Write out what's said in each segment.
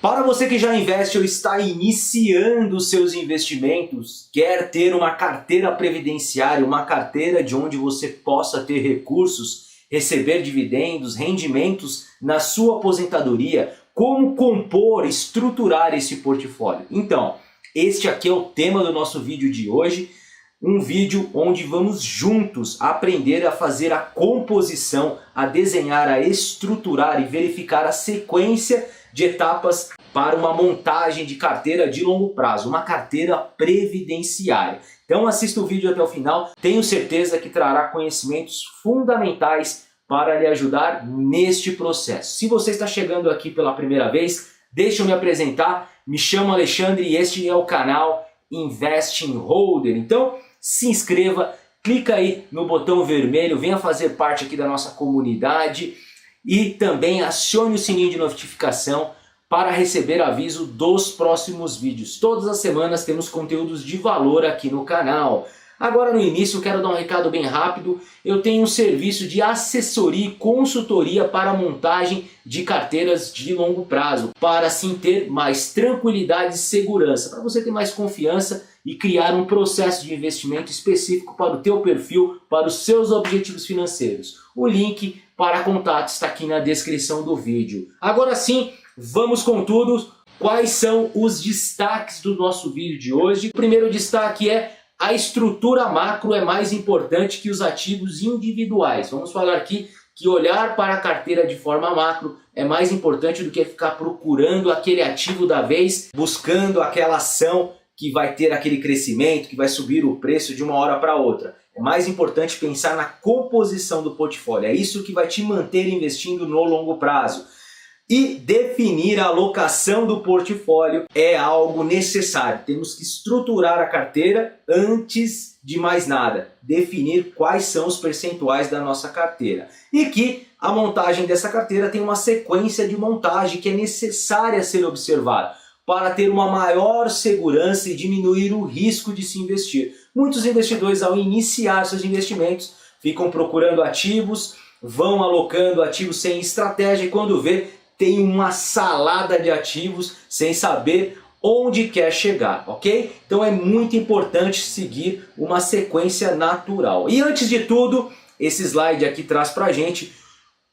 Para você que já investe ou está iniciando seus investimentos, quer ter uma carteira previdenciária, uma carteira de onde você possa ter recursos, receber dividendos, rendimentos na sua aposentadoria, como compor, estruturar esse portfólio? Então, este aqui é o tema do nosso vídeo de hoje. Um vídeo onde vamos juntos aprender a fazer a composição, a desenhar, a estruturar e verificar a sequência de etapas para uma montagem de carteira de longo prazo, uma carteira previdenciária. Então assista o vídeo até o final, tenho certeza que trará conhecimentos fundamentais para lhe ajudar neste processo. Se você está chegando aqui pela primeira vez, deixa eu me apresentar, me chamo Alexandre e este é o canal Investing Holder. Então se inscreva, clica aí no botão vermelho, venha fazer parte aqui da nossa comunidade e também acione o sininho de notificação para receber aviso dos próximos vídeos. Todas as semanas temos conteúdos de valor aqui no canal. Agora no início quero dar um recado bem rápido. Eu tenho um serviço de assessoria e consultoria para a montagem de carteiras de longo prazo, para assim ter mais tranquilidade e segurança, para você ter mais confiança e criar um processo de investimento específico para o teu perfil, para os seus objetivos financeiros. O link para contato está aqui na descrição do vídeo. Agora sim, vamos com tudo. Quais são os destaques do nosso vídeo de hoje? O primeiro destaque é: a estrutura macro é mais importante que os ativos individuais. Vamos falar aqui que olhar para a carteira de forma macro é mais importante do que ficar procurando aquele ativo da vez, buscando aquela ação que vai ter aquele crescimento, que vai subir o preço de uma hora para outra. É mais importante pensar na composição do portfólio. É isso que vai te manter investindo no longo prazo. E definir a alocação do portfólio é algo necessário. Temos que estruturar a carteira antes de mais nada. Definir quais são os percentuais da nossa carteira. E que a montagem dessa carteira tem uma sequência de montagem que é necessária ser observada para ter uma maior segurança e diminuir o risco de se investir. Muitos investidores, ao iniciar seus investimentos, ficam procurando ativos, vão alocando ativos sem estratégia e quando vê, tem uma salada de ativos sem saber onde quer chegar, ok? Então é muito importante seguir uma sequência natural. E antes de tudo, esse slide aqui traz pra gente,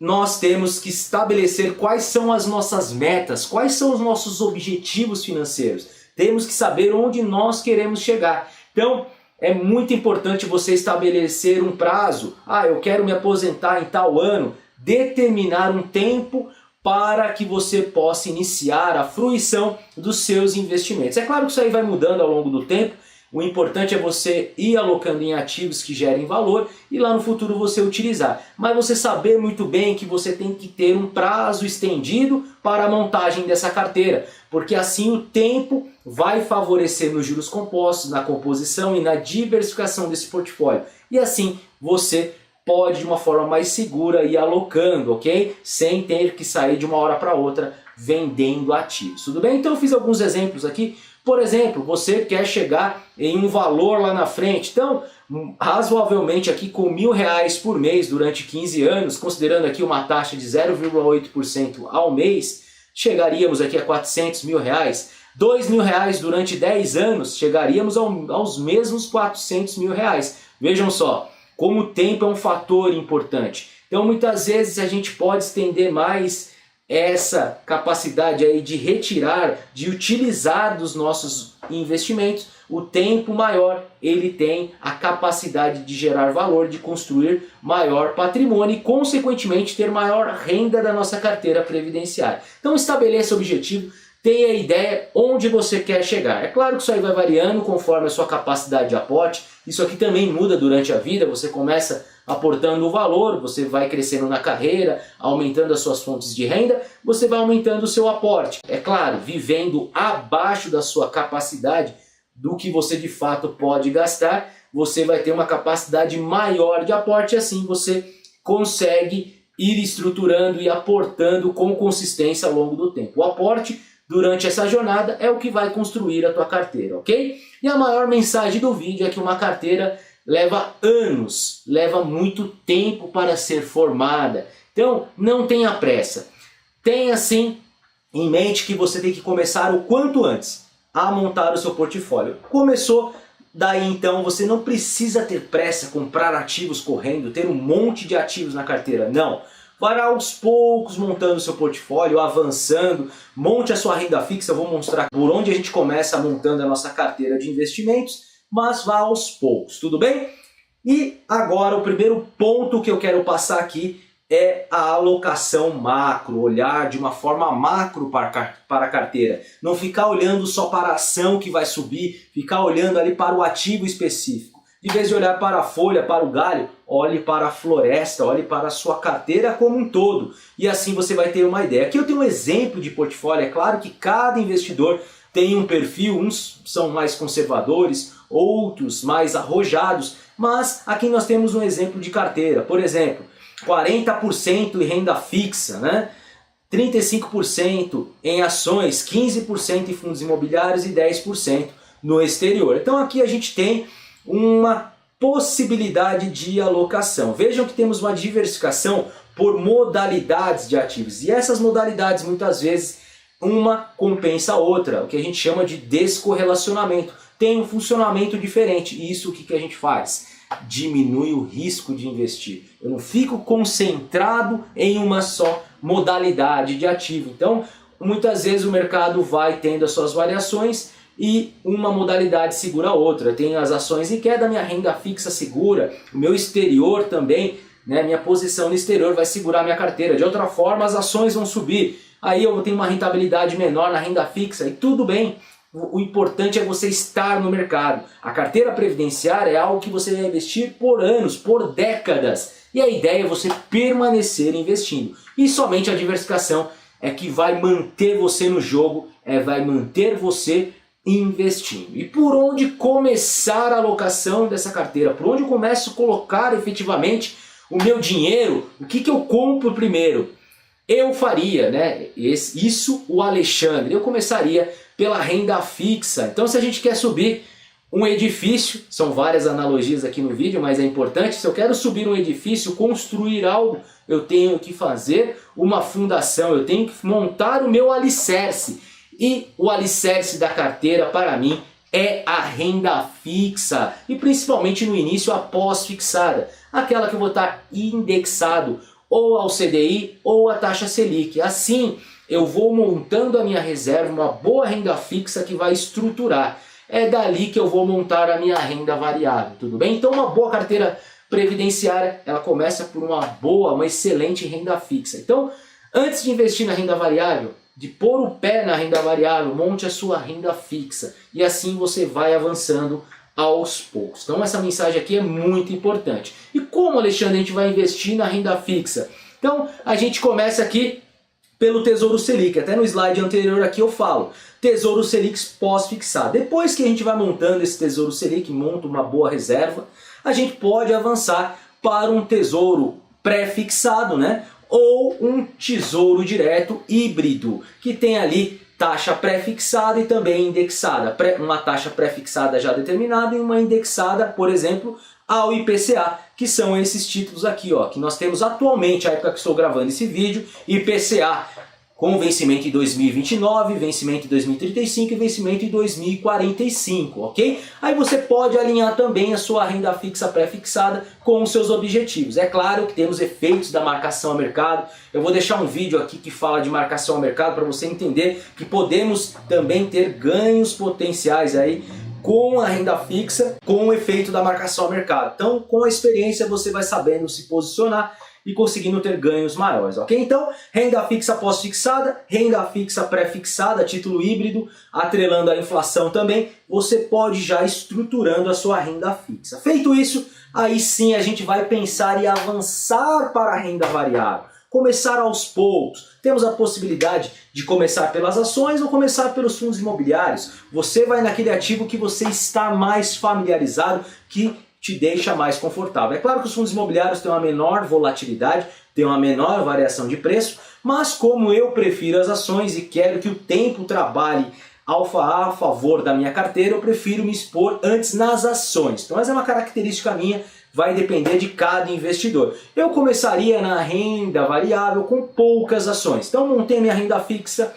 nós temos que estabelecer quais são as nossas metas, quais são os nossos objetivos financeiros. Temos que saber onde nós queremos chegar. Então é muito importante você estabelecer um prazo. Eu quero me aposentar em tal ano. Determinar um tempo para que você possa iniciar a fruição dos seus investimentos. É claro que isso aí vai mudando ao longo do tempo. O importante é você ir alocando em ativos que gerem valor e lá no futuro você utilizar. Mas você saber muito bem que você tem que ter um prazo estendido para a montagem dessa carteira, porque assim o tempo vai favorecer nos juros compostos, na composição e na diversificação desse portfólio. E assim você pode de uma forma mais segura ir alocando, ok? Sem ter que sair de uma hora para outra vendendo ativos. Tudo bem? Então eu fiz alguns exemplos aqui. Por exemplo, você quer chegar em um valor lá na frente. Então, razoavelmente aqui com R$1.000 por mês durante 15 anos, considerando aqui uma taxa de 0,8% ao mês, chegaríamos aqui a R$400 mil. R$2.000 durante 10 anos, chegaríamos aos mesmos R$400 mil. Vejam só, como o tempo é um fator importante. Então muitas vezes a gente pode estender mais essa capacidade aí de retirar, de utilizar dos nossos investimentos. O tempo maior ele tem a capacidade de gerar valor, de construir maior patrimônio e consequentemente ter maior renda da nossa carteira previdenciária. Então estabeleça o objetivo, tenha ideia onde você quer chegar. É claro que isso aí vai variando conforme a sua capacidade de aporte. Isso aqui também muda durante a vida, você começa aportando o valor, você vai crescendo na carreira, aumentando as suas fontes de renda, você vai aumentando o seu aporte. É claro, vivendo abaixo da sua capacidade, do que você de fato pode gastar, você vai ter uma capacidade maior de aporte e assim você consegue ir estruturando e aportando com consistência ao longo do tempo. O aporte durante essa jornada é o que vai construir a tua carteira, ok? E a maior mensagem do vídeo é que uma carteira leva anos, leva muito tempo para ser formada. Então não tenha pressa. Tenha sim em mente que você tem que começar o quanto antes a montar o seu portfólio. Começou, daí então você não precisa ter pressa, comprar ativos correndo, ter um monte de ativos na carteira, não. Vai aos poucos montando o seu portfólio, avançando, monte a sua renda fixa, eu vou mostrar por onde a gente começa montando a nossa carteira de investimentos, mas vá aos poucos, tudo bem? E agora o primeiro ponto que eu quero passar aqui é a alocação macro, olhar de uma forma macro para a carteira. Não ficar olhando só para a ação que vai subir, ficar olhando ali para o ativo específico. De vez de olhar para a folha, para o galho, olhe para a floresta, olhe para a sua carteira como um todo. E assim você vai ter uma ideia. Aqui eu tenho um exemplo de portfólio. É claro que cada investidor tem um perfil, uns são mais conservadores, outros mais arrojados, mas aqui nós temos um exemplo de carteira. Por exemplo, 40% em renda fixa, né? 35% em ações, 15% em fundos imobiliários e 10% no exterior. Então aqui a gente tem uma possibilidade de alocação. Vejam que temos uma diversificação por modalidades de ativos. E essas modalidades muitas vezes uma compensa a outra, o que a gente chama de descorrelacionamento. Tem um funcionamento diferente. E isso o que a gente faz? Diminui o risco de investir. Eu não fico concentrado em uma só modalidade de ativo. Então, muitas vezes o mercado vai tendo as suas variações e uma modalidade segura a outra. Tem as ações em queda, minha renda fixa segura, o meu exterior também, né, minha posição no exterior vai segurar minha carteira. De outra forma, as ações vão subir. Aí eu vou ter uma rentabilidade menor na renda fixa e tudo bem. O importante é você estar no mercado. A carteira previdenciária é algo que você vai investir por anos, por décadas. E a ideia é você permanecer investindo. E somente a diversificação é que vai manter você no jogo, vai manter você investindo. E por onde começar a alocação dessa carteira? Por onde eu começo a colocar efetivamente o meu dinheiro? O que eu compro primeiro? Eu faria, né? Isso o Alexandre. Eu começaria pela renda fixa. Então se a gente quer subir um edifício, são várias analogias aqui no vídeo, mas é importante, se eu quero subir um edifício, construir algo, eu tenho que fazer uma fundação, eu tenho que montar o meu alicerce. E o alicerce da carteira para mim é a renda fixa. E principalmente no início a pós-fixada. Aquela que eu vou estar indexado ou ao CDI ou à taxa Selic. Assim eu vou montando a minha reserva, uma boa renda fixa que vai estruturar. É dali que eu vou montar a minha renda variável, tudo bem? Então uma boa carteira previdenciária, ela começa por uma excelente renda fixa. Então, antes de investir na renda variável, de pôr o pé na renda variável, monte a sua renda fixa. E assim você vai avançando aos poucos. Então essa mensagem aqui é muito importante. E como, Alexandre, a gente vai investir na renda fixa? Então a gente começa aqui pelo Tesouro Selic. Até no slide anterior aqui eu falo. Tesouro Selic pós-fixado. Depois que a gente vai montando esse Tesouro Selic, monta uma boa reserva, a gente pode avançar para um tesouro pré-fixado, né? Ou um tesouro direto híbrido, que tem ali taxa pré-fixada e também indexada. Uma taxa pré-fixada já determinada e uma indexada, por exemplo, ao IPCA, que são esses títulos aqui, ó, que nós temos atualmente, a época que estou gravando esse vídeo, IPCA com vencimento em 2029, vencimento em 2035 e vencimento em 2045, ok? Aí você pode alinhar também a sua renda fixa pré-fixada com os seus objetivos. É claro que temos efeitos da marcação a mercado. Eu vou deixar um vídeo aqui que fala de marcação a mercado para você entender que podemos também ter ganhos potenciais aí com a renda fixa, com o efeito da marcação a mercado. Então, com a experiência você vai sabendo se posicionar e conseguindo ter ganhos maiores, ok? Então, renda fixa pós-fixada, renda fixa pré-fixada, título híbrido, atrelando a inflação também, você pode já estruturando a sua renda fixa. Feito isso, aí sim a gente vai pensar em avançar para a renda variável. Começar aos poucos. Temos a possibilidade de começar pelas ações ou começar pelos fundos imobiliários. Você vai naquele ativo que você está mais familiarizado, que te deixa mais confortável. É claro que os fundos imobiliários têm uma menor volatilidade, têm uma menor variação de preço, mas como eu prefiro as ações e quero que o tempo trabalhe a favor da minha carteira, eu prefiro me expor antes nas ações. Então essa é uma característica minha, vai depender de cada investidor. Eu começaria na renda variável com poucas ações. Então montei minha renda fixa,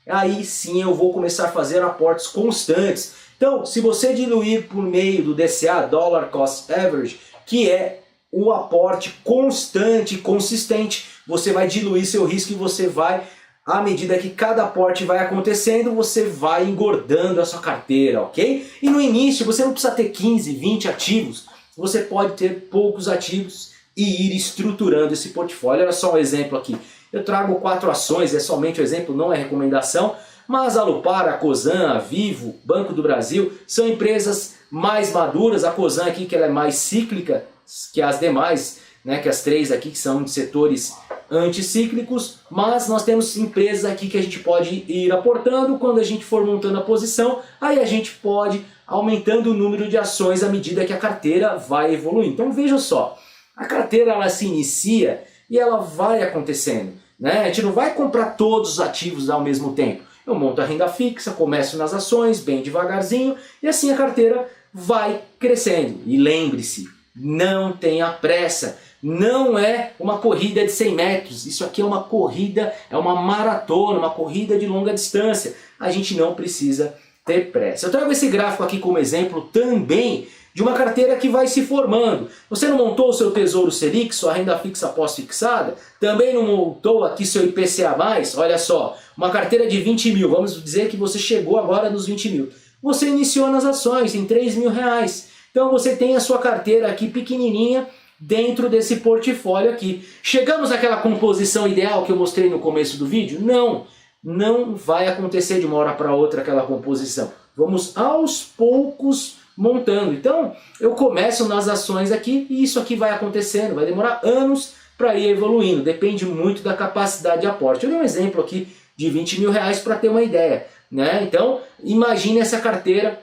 aí sim eu vou começar a fazer aportes constantes. Então, se você diluir por meio do DCA, Dollar Cost Average, que é o aporte constante e consistente, você vai diluir seu risco e você vai, à medida que cada aporte vai acontecendo, você vai engordando a sua carteira, ok? E no início você não precisa ter 15, 20 ativos, você pode ter poucos ativos e ir estruturando esse portfólio. Olha só um exemplo aqui. Eu trago 4 ações, é somente um exemplo, não é recomendação, mas a Alupar, a Cosan, a Vivo, Banco do Brasil, são empresas mais maduras. A Cosan aqui, que ela é mais cíclica que as demais, né, que as 3 aqui que são de setores anticíclicos, mas nós temos empresas aqui que a gente pode ir aportando. Quando a gente for montando a posição, aí a gente pode aumentando o número de ações à medida que a carteira vai evoluindo. Então veja só, a carteira ela se inicia e ela vai acontecendo, né? A gente não vai comprar todos os ativos ao mesmo tempo. Eu monto a renda fixa, começo nas ações, bem devagarzinho, e assim a carteira vai crescendo. E lembre-se, não tenha pressa. Não é uma corrida de 100 metros. Isso aqui é uma corrida, é uma maratona, uma corrida de longa distância. A gente não precisa ter pressa. Eu trago esse gráfico aqui como exemplo também de uma carteira que vai se formando. Você não montou o seu Tesouro Selic, sua renda fixa pós-fixada? Também não montou aqui seu IPCA+? Olha só, uma carteira de 20 mil, vamos dizer que você chegou agora nos 20 mil. Você iniciou nas ações em 3 mil reais. Então você tem a sua carteira aqui pequenininha dentro desse portfólio aqui. Chegamos àquela composição ideal que eu mostrei no começo do vídeo? Não, não vai acontecer de uma hora para outra aquela composição. Vamos aos poucos montando. Então eu começo nas ações aqui e isso aqui vai acontecendo, vai demorar anos para ir evoluindo, depende muito da capacidade de aporte. Eu dei um exemplo aqui de 20 mil reais para ter uma ideia, né? Então imagine essa carteira,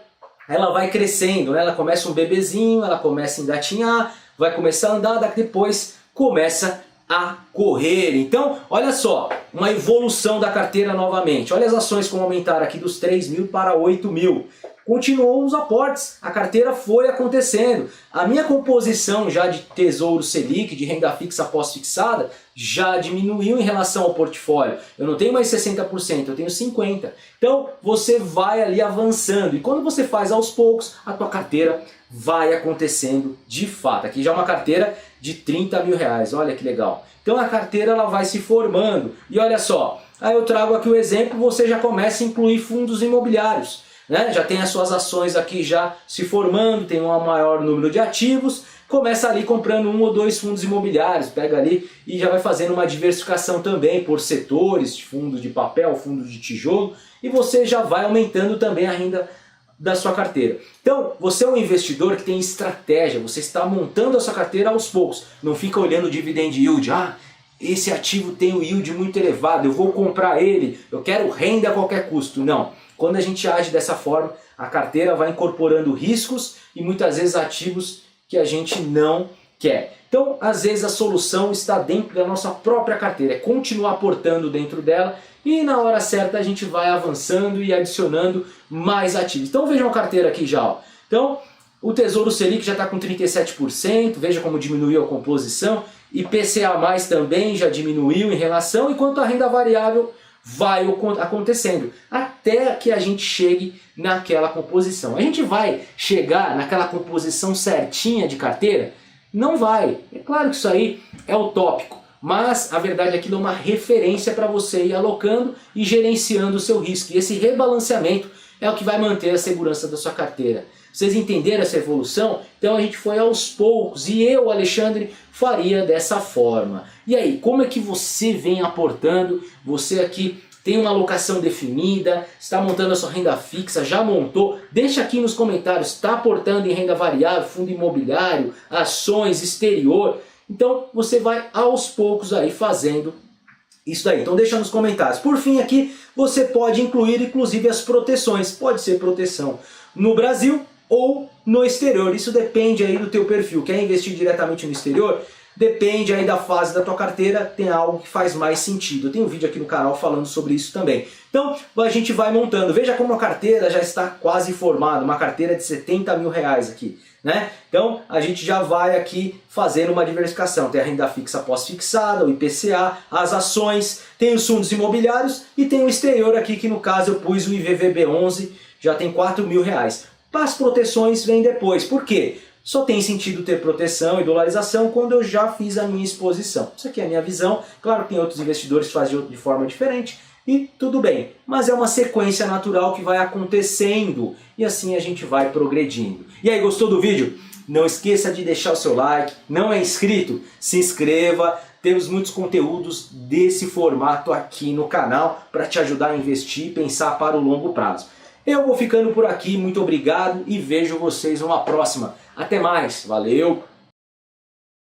ela vai crescendo, né? Ela começa um bebezinho, ela começa a engatinhar, vai começar a andar, daqui depois começa a correr. Então, olha só, uma evolução da carteira novamente. Olha as ações como aumentaram aqui dos 3 mil para 8 mil. Continuou os aportes, a carteira foi acontecendo. A minha composição já de Tesouro Selic, de renda fixa pós-fixada, já diminuiu em relação ao portfólio. Eu não tenho mais 60%, eu tenho 50%. Então você vai ali avançando e quando você faz aos poucos, a tua carteira vai acontecendo de fato. Aqui já é uma carteira de 30 mil reais, olha que legal. Então a carteira ela vai se formando e olha só, aí eu trago aqui o exemplo, você já começa a incluir fundos imobiliários. Né? Já tem as suas ações aqui já se formando, tem um maior número de ativos, começa ali comprando 1 ou 2 fundos imobiliários, pega ali e já vai fazendo uma diversificação também por setores, de fundo de papel, fundo de tijolo, e você já vai aumentando também a renda da sua carteira. Então, você é um investidor que tem estratégia, você está montando a sua carteira aos poucos, não fica olhando o dividend yield, esse ativo tem um yield muito elevado, eu vou comprar ele, eu quero renda a qualquer custo. Não. Quando a gente age dessa forma, a carteira vai incorporando riscos e muitas vezes ativos que a gente não quer. Então, às vezes a solução está dentro da nossa própria carteira, é continuar aportando dentro dela e na hora certa a gente vai avançando e adicionando mais ativos. Então vejam a carteira aqui já. Ó. Então, o Tesouro Selic já está com 37%, veja como diminuiu a composição, IPCA+, também já diminuiu em relação, enquanto a renda variável vai acontecendo, até que a gente chegue naquela composição. A gente vai chegar naquela composição certinha de carteira? Não vai. É claro que isso aí é utópico, mas a verdade é que aquilo é uma referência para você ir alocando e gerenciando o seu risco. E esse rebalanceamento é o que vai manter a segurança da sua carteira. Vocês entenderam essa evolução? Então a gente foi aos poucos e eu, Alexandre, faria dessa forma. E aí, como é que você vem aportando? Você aqui tem uma alocação definida, está montando a sua renda fixa, já montou? Deixa aqui nos comentários, está aportando em renda variável, fundo imobiliário, ações, exterior? Então você vai aos poucos aí fazendo isso daí. Então deixa nos comentários. Por fim aqui, você pode incluir inclusive as proteções. Pode ser proteção no Brasil ou no exterior. Isso depende aí do teu perfil. Quer investir diretamente no exterior? Depende aí da fase da tua carteira, tem algo que faz mais sentido. Eu tenho um vídeo aqui no canal falando sobre isso também. Então a gente vai montando. Veja como a carteira já está quase formada, uma carteira de 70 mil reais aqui, né? Então a gente já vai aqui fazendo uma diversificação. Tem a renda fixa pós-fixada, o IPCA, as ações, tem os fundos imobiliários e tem o exterior aqui, que no caso eu pus o IVVB11, já tem 4 mil reais. As proteções vêm depois. Por quê? Só tem sentido ter proteção e dolarização quando eu já fiz a minha exposição. Isso aqui é a minha visão. Claro que tem outros investidores que fazem de forma diferente e tudo bem. Mas é uma sequência natural que vai acontecendo e assim a gente vai progredindo. E aí, gostou do vídeo? Não esqueça de deixar o seu like. Não é inscrito? Se inscreva. Temos muitos conteúdos desse formato aqui no canal para te ajudar a investir e pensar para o longo prazo. Eu vou ficando por aqui, muito obrigado e vejo vocês numa próxima. Até mais, valeu!